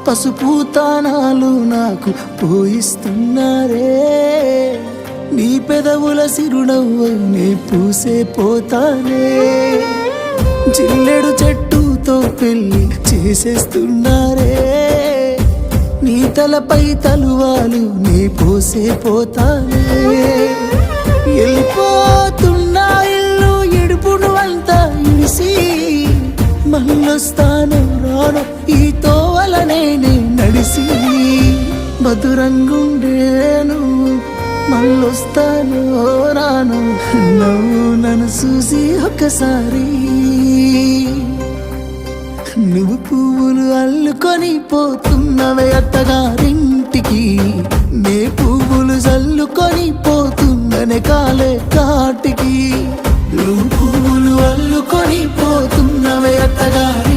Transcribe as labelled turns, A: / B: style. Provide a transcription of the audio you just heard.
A: పసుపు తానాలు నాకు పోయిస్తున్నారే నీ పెదవుల సిరునవ్వు నే పూసే పోతానే జిల్లెడు చెట్టుతో పెళ్లి చేసేస్తున్నారే నీ తలపై తలువాలు నీ పోసే పోతానే వెళ్ళిపోతున్నా ఇల్లు ఇడుపును అంతా ఇడిసి మళ్ళొస్తాను రాను ఈ తోవలనే నడిసి మధురంగుండేను మళ్ళొస్తాను రాను నవ్వు నన్ను చూసి ఒక్కసారి నువ్వు పువ్వులు అల్లుకొని పోతున్నవే అత్తగారింటికి నే పువ్వులు చల్లుకొని పోతున్ననే కాలే కాటికి నువ్వు పువ్వులు అల్లుకొని పోతున్నవే అత్తగారి